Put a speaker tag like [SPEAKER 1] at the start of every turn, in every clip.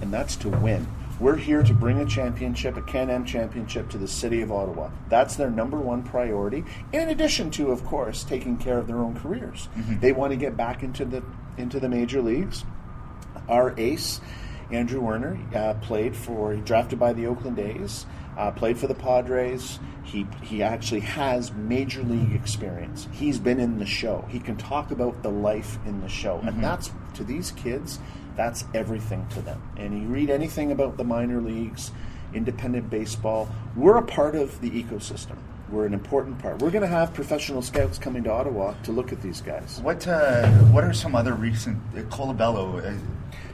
[SPEAKER 1] and that's to win. We're here to bring a championship, a Can-Am championship, to the city of Ottawa. That's their number one priority, in addition to, of course, taking care of their own careers. Mm-hmm. They want to get back into the major leagues. Our ace, Andrew Werner, drafted by the Oakland A's, played for the Padres. He actually has major league experience. He's been in the show. He can talk about the life in the show. Mm-hmm. And that's, to these kids, that's everything to them. And you read anything about the minor leagues, independent baseball, we're a part of the ecosystem. We're an important part. We're going to have professional scouts coming to Ottawa to look at these guys.
[SPEAKER 2] What are some other recent... Colabello,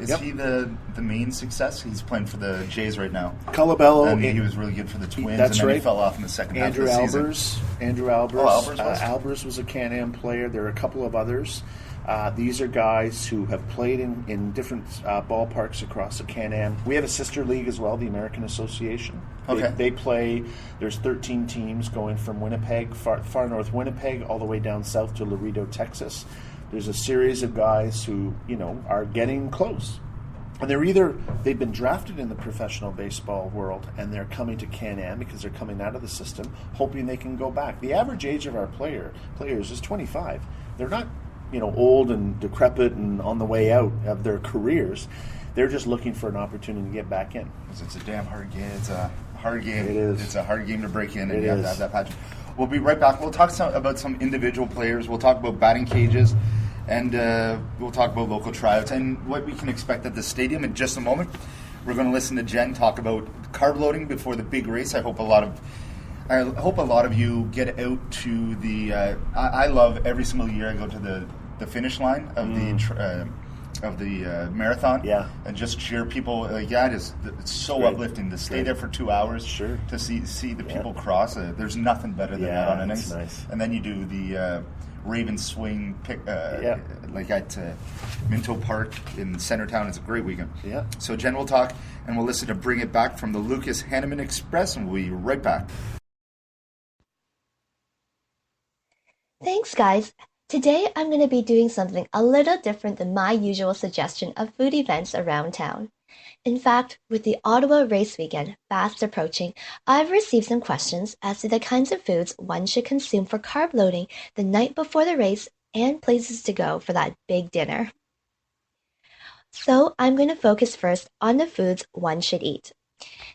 [SPEAKER 2] is he the main success? He's playing for the Jays right now.
[SPEAKER 1] Colabello.
[SPEAKER 2] And he was really good for the Twins,
[SPEAKER 1] that's
[SPEAKER 2] and then
[SPEAKER 1] right.
[SPEAKER 2] He fell off in the second half of the season.
[SPEAKER 1] Andrew Albers.
[SPEAKER 2] Oh, Albers was?
[SPEAKER 1] Albers was a Can-Am player. There are a couple of others. These are guys who have played in different ballparks across the Can-Am. We have a sister league as well, the American Association.
[SPEAKER 2] Okay.
[SPEAKER 1] They play, there's 13 teams going from Winnipeg, far north Winnipeg, all the way down south to Laredo, Texas. There's a series of guys who, are getting close. And they've been drafted in the professional baseball world, and they're coming to Can-Am because they're coming out of the system, hoping they can go back. The average age of our players is 25. They're not old and decrepit and on the way out of their careers. They're just looking for an opportunity to get back in.
[SPEAKER 2] It's a damn hard game. It's a hard game.
[SPEAKER 1] It is.
[SPEAKER 2] It's a hard game to break in, and you have to have that passion. We'll be right back. We'll talk about some individual players. We'll talk about batting cages, and we'll talk about local tryouts and what we can expect at the stadium in just a moment. We're going to listen to Jenn talk about carb loading before the big race. I hope a lot of you get out to the. I love every single year I go to the finish line of the marathon, and just cheer people. It's so uplifting to stay there for 2 hours, to see the people cross. There's nothing better than that on an ice.
[SPEAKER 1] Nice.
[SPEAKER 2] And then you do the Raven swing like at Minto Park in Centertown. It's a great weekend.
[SPEAKER 1] Yeah.
[SPEAKER 2] So Jenn will talk, and we'll listen to Bring It Back from the Lucas Haneman Express, and we'll be right back.
[SPEAKER 3] Thanks, guys. Today I'm going to be doing something a little different than my usual suggestion of food events around town. In fact, with the Ottawa race weekend fast approaching, I've received some questions as to the kinds of foods one should consume for carb loading the night before the race and places to go for that big dinner. So I'm going to focus first on the foods one should eat.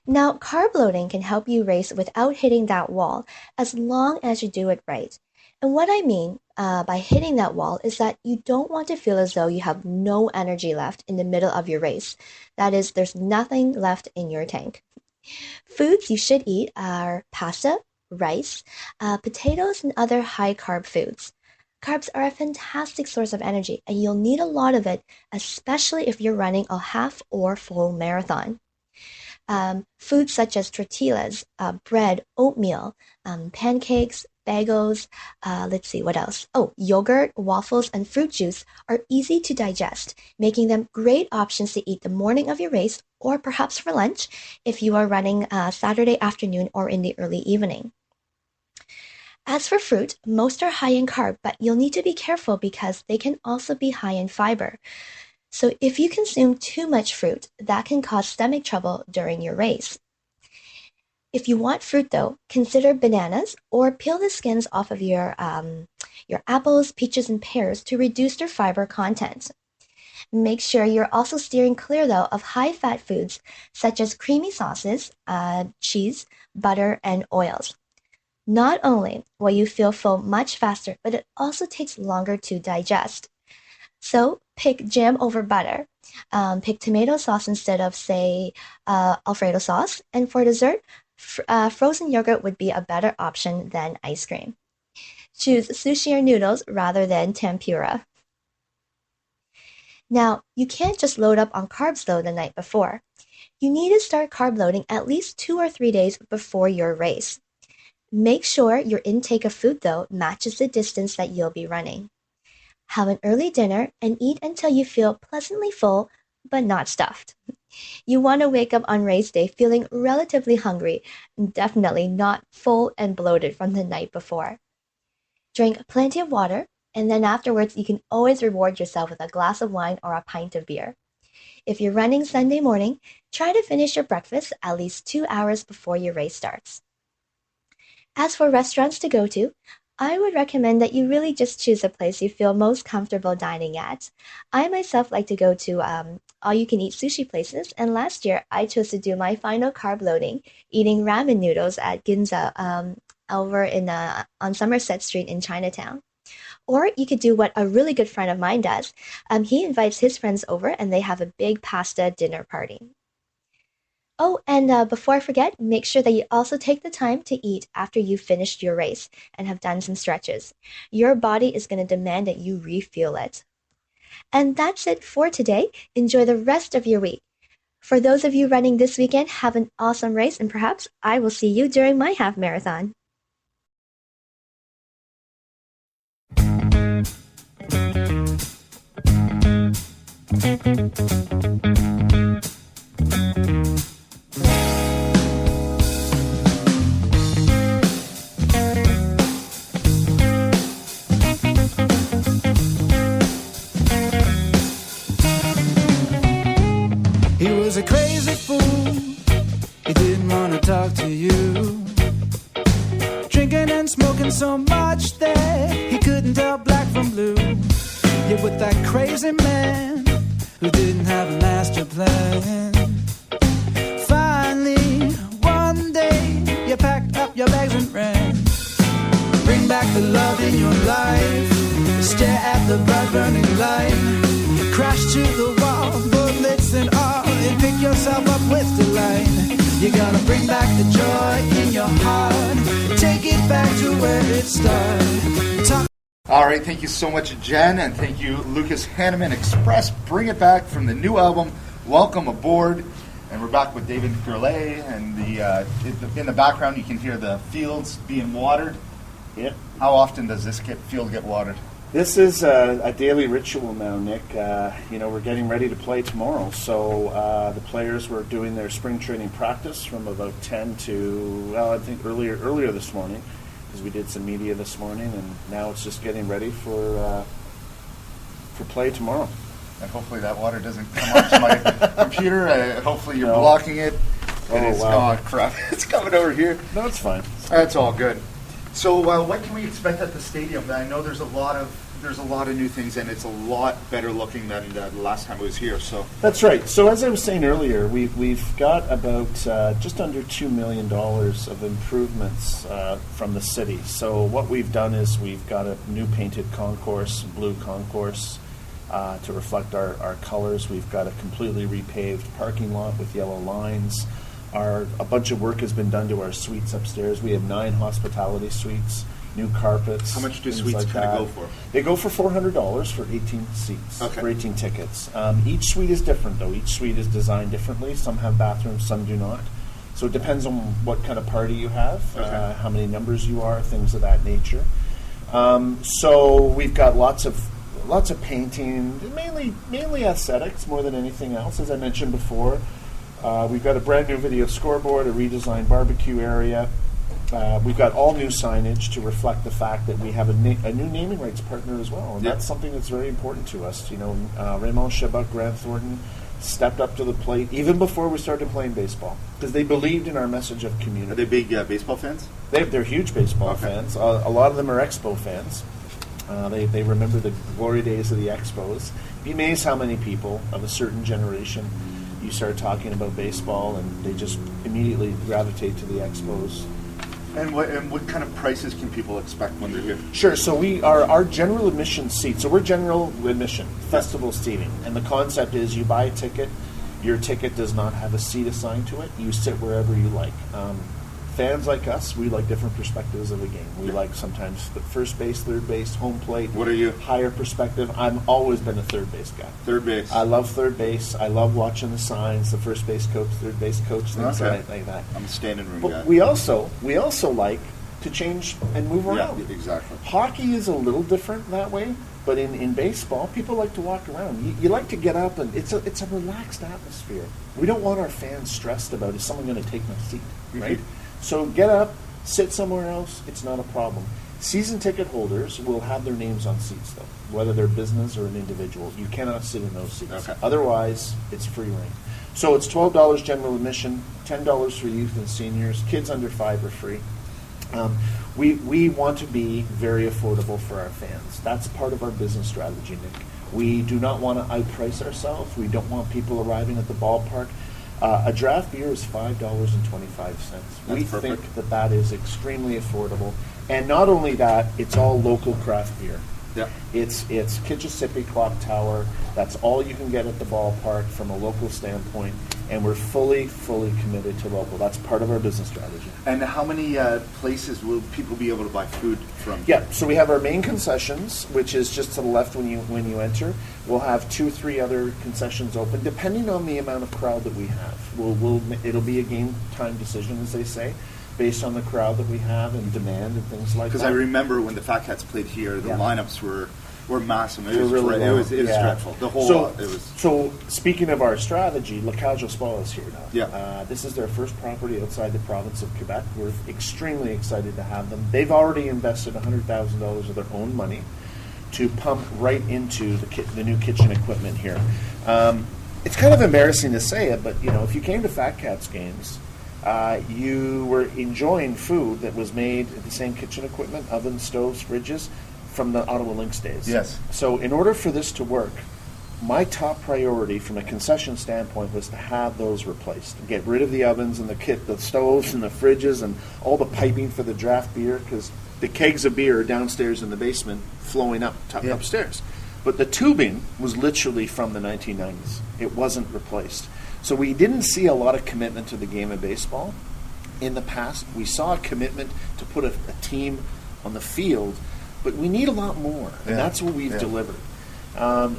[SPEAKER 3] Now, carb loading can help you race without hitting that wall as long as you do it right. And what I mean by hitting that wall is that you don't want to feel as though you have no energy left in the middle of your race. That is, there's nothing left in your tank. Foods you should eat are pasta, rice, potatoes, and other high-carb foods. Carbs are a fantastic source of energy, and you'll need a lot of it, especially if you're running a half or full marathon. Foods such as tortillas, bread, oatmeal, pancakes, bagels, let's see, what else? Oh, yogurt, waffles, and fruit juice are easy to digest, making them great options to eat the morning of your race or perhaps for lunch if you are running Saturday afternoon or in the early evening. As for fruit, most are high in carb, but you'll need to be careful because they can also be high in fiber. So if you consume too much fruit, that can cause stomach trouble during your race. If you want fruit, though, consider bananas or peel the skins off of your apples, peaches, and pears to reduce their fiber content. Make sure you're also steering clear, though, of high-fat foods such as creamy sauces, cheese, butter, and oils. Not only will you feel full much faster, but it also takes longer to digest. So pick jam over butter. Pick tomato sauce instead of, say, Alfredo sauce. And for dessert, frozen yogurt would be a better option than ice cream. Choose sushi or noodles rather than tempura. Now, you can't just load up on carbs, though, the night before. You need to start carb loading at least 2 or 3 days before your race. Make sure your intake of food, though, matches the distance that you'll be running. Have an early dinner and eat until you feel pleasantly full, but not stuffed. You want to wake up on race day feeling relatively hungry, definitely not full and bloated from the night before. Drink plenty of water, and then afterwards you can always reward yourself with a glass of wine or a pint of beer. If you're running Sunday morning, try to finish your breakfast at least 2 hours before your race starts. As for restaurants to go to, I would recommend that you really just choose a place you feel most comfortable dining at. I myself like to go to all-you-can-eat sushi places, and last year I chose to do my final carb loading, eating ramen noodles at Ginza over on Somerset Street in Chinatown. Or you could do what a really good friend of mine does. He invites his friends over and they have a big pasta dinner party. Oh, and before I forget, make sure that you also take the time to eat after you've finished your race and have done some stretches. Your body is going to demand that you refuel it. And that's it for today. Enjoy the rest of your week. For those of you running this weekend, have an awesome race, and perhaps I will see you during my half marathon.
[SPEAKER 4] He was a crazy fool, he didn't want to talk to you. Drinking and smoking so much that he couldn't tell black from blue. You're with that crazy man who didn't have a master plan. Finally, one day, you packed up your bags and ran. Bring back the love in your life, stare at the bright burning light. Crash to the wall, bullets and all, and pick yourself up with delight. You gotta bring back the joy in your heart, take it back to where it started.
[SPEAKER 2] All right, thank you so much, Jenn, and thank you, Lucas Haneman Express. Bring it back from the new album, Welcome Aboard. And we're back with David Gourlay, and in the background you can hear the fields being watered.
[SPEAKER 1] Yeah.
[SPEAKER 2] How often does this field get watered?
[SPEAKER 1] This is a daily ritual now, Nick. We're getting ready to play tomorrow, so the players were doing their spring training practice from about 10 to, I think earlier this morning, because we did some media this morning, and now it's just getting ready for play tomorrow.
[SPEAKER 2] And hopefully that water doesn't come onto my computer. Hopefully you're blocking it.
[SPEAKER 1] Wow.
[SPEAKER 2] Oh, crap. It's coming over here.
[SPEAKER 1] No, it's fine.
[SPEAKER 2] That's all good. So what can we expect at the stadium? I know there's a lot of new things, and it's a lot better looking than the last time I was here. So
[SPEAKER 1] that's right. So as I was saying earlier, we've got about just under $2 million of improvements from the city. So what we've done is we've got a new painted concourse, blue concourse, to reflect our colors. We've got a completely repaved parking lot with yellow lines. A bunch of work has been done to our suites upstairs. We have 9 hospitality suites, new carpets.
[SPEAKER 2] How much do suites kind of go for?
[SPEAKER 1] They go for $400 for 18 seats, for 18 tickets. Each suite is different, though. Each suite is designed differently. Some have bathrooms, some do not. So it depends on what kind of party you have, how many numbers you are, things of that nature. So we've got lots of painting, mainly aesthetics more than anything else, as I mentioned before. We've got a brand new video scoreboard, a redesigned barbecue area. We've got all new signage to reflect the fact that we have a new naming rights partner as well, and that's something that's very important to us. Raymond Chabot, Grant Thornton stepped up to the plate even before we started playing baseball because they believed in our message of community.
[SPEAKER 2] Are they big baseball fans?
[SPEAKER 1] They're huge baseball fans. A lot of them are Expo fans. They remember the glory days of the Expos. You'd be amazed how many people of a certain generation you start talking about baseball and they just immediately gravitate to the Expos.
[SPEAKER 2] And what kind of prices can people expect when they're here?
[SPEAKER 1] Sure. So we are our general admission seats. So we're general admission, festival seating. And the concept is you buy a ticket. Your ticket does not have a seat assigned to it. You sit wherever you like. Fans like us, we like different perspectives of the game. We like sometimes the first base, third base, home plate.
[SPEAKER 2] What are you?
[SPEAKER 1] Higher perspective. I've always been a third base guy.
[SPEAKER 2] Third base.
[SPEAKER 1] I love third base. I love watching the signs, the first base coach, third base coach, things like that.
[SPEAKER 2] I'm a standing room
[SPEAKER 1] but
[SPEAKER 2] guy.
[SPEAKER 1] We also like to change and move around.
[SPEAKER 2] Yeah, exactly.
[SPEAKER 1] Hockey is a little different that way, but in baseball, people like to walk around. You like to get up, and it's a relaxed atmosphere. We don't want our fans stressed about, is someone going to take my seat, right? So get up, sit somewhere else, it's not a problem. Season ticket holders will have their names on seats, though, whether they're business or an individual. You cannot sit in those seats.
[SPEAKER 2] Okay.
[SPEAKER 1] Otherwise, it's free reign. So it's $12 general admission, $10 for youth and seniors. Kids under 5 are free. We want to be very affordable for our fans. That's part of our business strategy, Nick. We do not want to outprice ourselves. We don't want people arriving at the ballpark. A draft beer is $5.25. We
[SPEAKER 2] perfect.
[SPEAKER 1] think that is extremely affordable. And not only that, it's all local craft beer.
[SPEAKER 2] Yeah.
[SPEAKER 1] It's Kitchissippi Clock Tower. That's all you can get at the ballpark from a local standpoint. And we're fully committed to local. That's part of our business strategy.
[SPEAKER 2] And how many places will people be able to buy food from?
[SPEAKER 1] Yeah, so we have our main concessions, which is just to the left when you enter. We'll have 2-3 other concessions open, depending on the amount of crowd that we have. It'll be a game time decision, as they say, based on the crowd that we have and demand and things like that.
[SPEAKER 2] Because I remember when the Fat Cats played here, the lineups were massive. It was
[SPEAKER 1] really
[SPEAKER 2] it was dreadful. The whole
[SPEAKER 1] So speaking of our strategy, Le Cage au Sport is here now.
[SPEAKER 2] Yeah.
[SPEAKER 1] This is their first property outside the province of Quebec. We're extremely excited to have them. They've already invested $100,000 of their own money to pump right into the new kitchen equipment here. It's kind of embarrassing to say it, but if you came to Fat Cats games, you were enjoying food that was made at the same kitchen equipment, ovens, stoves, fridges, from the Ottawa Lynx days.
[SPEAKER 2] Yes.
[SPEAKER 1] So in order for this to work, my top priority from a concession standpoint was to have those replaced. Get rid of the ovens and the stoves and the fridges and all the piping for the draft beer, because the kegs of beer are downstairs in the basement flowing upstairs. But the tubing was literally from the 1990s. It wasn't replaced. So we didn't see a lot of commitment to the game of baseball. In the past, we saw a commitment to put a team on the field, but we need a lot more, and that's what we've delivered.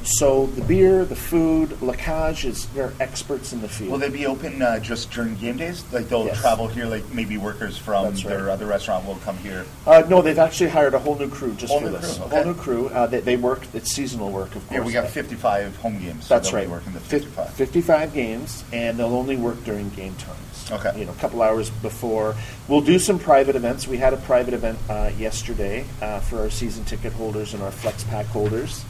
[SPEAKER 1] So the beer, the food, Le Cage they're experts in the field.
[SPEAKER 2] Will they be open just during game days? Like they'll travel here, like maybe workers from their other restaurant will come here?
[SPEAKER 1] No, they've actually hired a whole new crew just for this.
[SPEAKER 2] Okay.
[SPEAKER 1] A whole new crew. They work, it's seasonal work, of course.
[SPEAKER 2] Yeah, we got 55 home games.
[SPEAKER 1] That's
[SPEAKER 2] so
[SPEAKER 1] right.
[SPEAKER 2] Be working the 55.
[SPEAKER 1] 55 games, and they'll only work during game times.
[SPEAKER 2] Okay.
[SPEAKER 1] A couple hours before. We'll do some private events. We had a private event yesterday for our season ticket holders and our Flex Pack holders.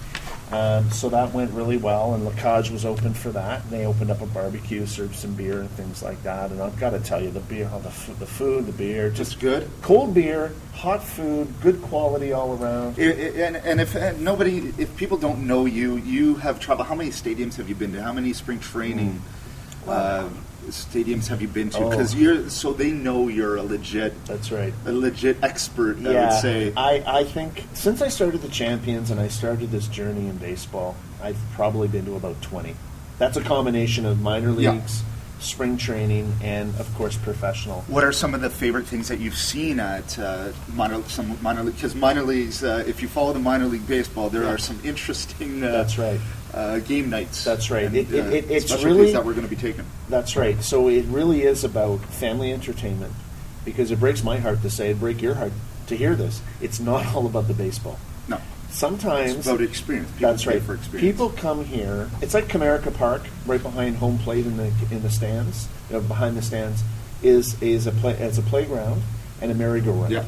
[SPEAKER 1] So that went really well, and Le Cage was open for that. And they opened up a barbecue, served some beer and things like that. And I've got to tell you, the beer, the food, the beer, just
[SPEAKER 2] good.
[SPEAKER 1] Cold beer, hot food, good quality all around.
[SPEAKER 2] And if people don't know you, you have traveled. How many stadiums have you been to? How many spring training stadiums have you been to? Because they know you're a legit.
[SPEAKER 1] That's right.
[SPEAKER 2] A legit expert.
[SPEAKER 1] Yeah,
[SPEAKER 2] I would say.
[SPEAKER 1] I think since I started the Champions and I started this journey in baseball, I've probably been to about 20. That's a combination of minor leagues, spring training, and of course professional.
[SPEAKER 2] What are some of the favorite things that you've seen at minor league? Because minor leagues, if you follow the minor league baseball, there are some interesting.
[SPEAKER 1] That's right.
[SPEAKER 2] Game nights.
[SPEAKER 1] That's right.
[SPEAKER 2] And,
[SPEAKER 1] it's
[SPEAKER 2] really that we're going to be taking.
[SPEAKER 1] That's right. So it really is about family entertainment, because it breaks my heart to say, it break your heart to hear this. It's not all about the baseball.
[SPEAKER 2] No.
[SPEAKER 1] Sometimes
[SPEAKER 2] it's about experience. People
[SPEAKER 1] that's right.
[SPEAKER 2] For experience.
[SPEAKER 1] People come here. It's like Comerica Park, right behind home plate in the stands. Behind the stands is a playground and a merry-go-round.
[SPEAKER 2] Yeah.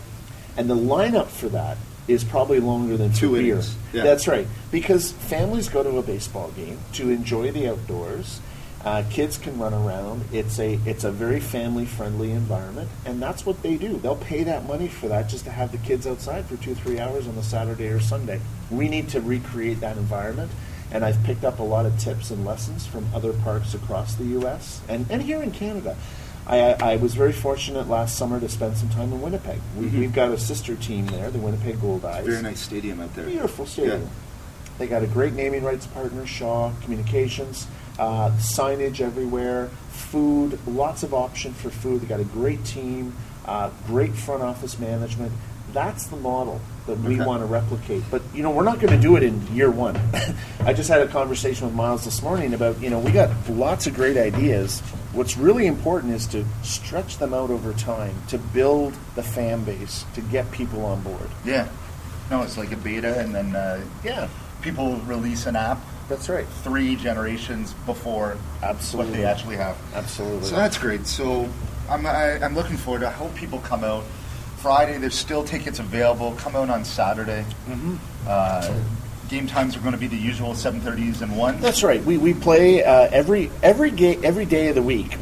[SPEAKER 1] And the lineup for that is probably longer than 2 beer.
[SPEAKER 2] innings. Yeah.
[SPEAKER 1] That's right. Because families go to a baseball game to enjoy the outdoors. Kids can run around. It's a very family-friendly environment, and that's what they do. They'll pay that money for that just to have the kids outside for 2-3 hours on a Saturday or Sunday. We need to recreate that environment, and I've picked up a lot of tips and lessons from other parks across the U.S. and here in Canada. I was very fortunate last summer to spend some time in Winnipeg. We've got a sister team there, the Winnipeg Gourlay.
[SPEAKER 2] Very nice stadium out there.
[SPEAKER 1] Beautiful stadium.
[SPEAKER 2] Yeah.
[SPEAKER 1] They got a great naming rights partner, Shaw Communications, signage everywhere, food, lots of option for food. They got a great team, great front office management. That's the model that we want to replicate. But, we're not going to do it in year one. I just had a conversation with Miles this morning about, we got lots of great ideas. What's really important is to stretch them out over time, to build the fan base, to get people on board.
[SPEAKER 2] Yeah. No, it's like a beta, and then people release an app.
[SPEAKER 1] That's right.
[SPEAKER 2] 3 generations before what they actually have.
[SPEAKER 1] Absolutely.
[SPEAKER 2] So that's great. So I'm looking forward to. I hope people come out Friday. There's still tickets available. Come out on Saturday. Game times are going to be the usual 7:30s and 1s.
[SPEAKER 1] That's right. We play every day of the week.